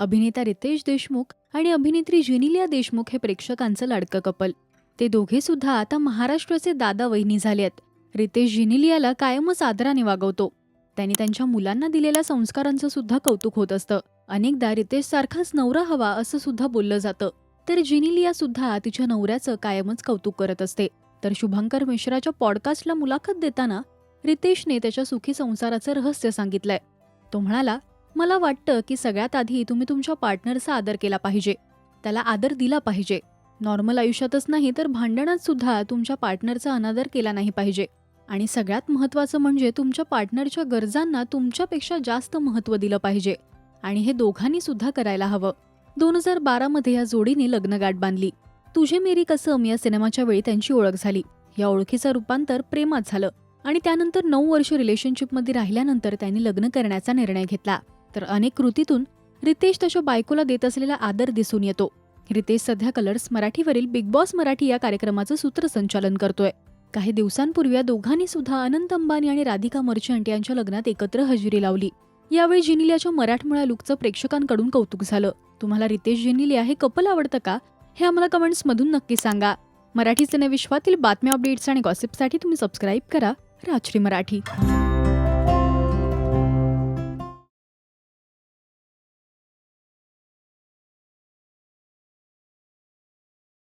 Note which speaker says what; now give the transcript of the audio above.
Speaker 1: अभिनेता रितेश देशमुख आणि अभिनेत्री जेनिलिया देशमुख हे प्रेक्षकांचं लाडकं कपल. ते दोघे सुद्धा आता महाराष्ट्राचे दादा वहिनी झाले आहेत. रितेश जेनिलियाला कायमच आदराने वागवतो. त्यांनी त्यांच्या मुलांना दिलेल्या संस्कारांचं सुद्धा कौतुक होत असतं. अनेकदा रितेश सारखाच नवरा हवा असं सुद्धा बोललं जातं. तर जेनिलिया सुद्धा तिच्या नवऱ्याचं कायमच कौतुक करत असते. तर शुभंकर मिश्राच्या पॉडकास्टला मुलाखत देताना रितेशने त्याच्या सुखी संसाराचं रहस्य सांगितलंय. तो म्हणाला, मला वाटतं की सगळ्यात आधी तुम्ही तुमच्या पार्टनरचा आदर केला पाहिजे, त्याला आदर दिला पाहिजे. नॉर्मल आयुष्यातच नाही तर भांडणात सुद्धा तुमच्या पार्टनरचा अनादर केला नाही पाहिजे. आणि सगळ्यात महत्त्वाचं म्हणजे तुमच्या पार्टनरच्या गरजांना तुमच्यापेक्षा जास्त महत्त्व दिलं पाहिजे. आणि हे दोघांनी सुद्धा करायला हवं. 2012 मध्ये या जोडीने लग्नगाठ बांधली. तुझे मेरी कसम या सिनेमाच्या वेळी त्यांची ओळख झाली. या ओळखीचं रूपांतर प्रेमात झालं आणि त्यानंतर 9 वर्ष रिलेशनशिपमध्ये राहिल्यानंतर त्यांनी लग्न करण्याचा निर्णय घेतला. तर अनेक कृतीतून रितेश त्याच्या बायकोला देत असलेला आदर दिसून येतो. रितेश सध्या कलर्स मराठीवरील बिग बॉस मराठी या कार्यक्रमाचं सूत्रसंचालन करतोय. काही दिवसांपूर्वी या दोघांनी सुद्धा अनंत अंबानी आणि राधिका मर्चंट यांच्या लग्नात एकत्र हजेरी लावली. यावेळी जेनिलियाच्या मराठमोळ्या लुकचं प्रेक्षकांकडून कौतुक झालं. तुम्हाला रितेश जेनिलिया हे कपल आवडतं का? हे आम्हाला कमेंट्समधून नक्की सांगा. मराठी सिनेविश्वातील बातम्या, अपडेट्स आणि गॉसिपसाठी तुम्ही सबस्क्राईब करा राजश्री मराठी.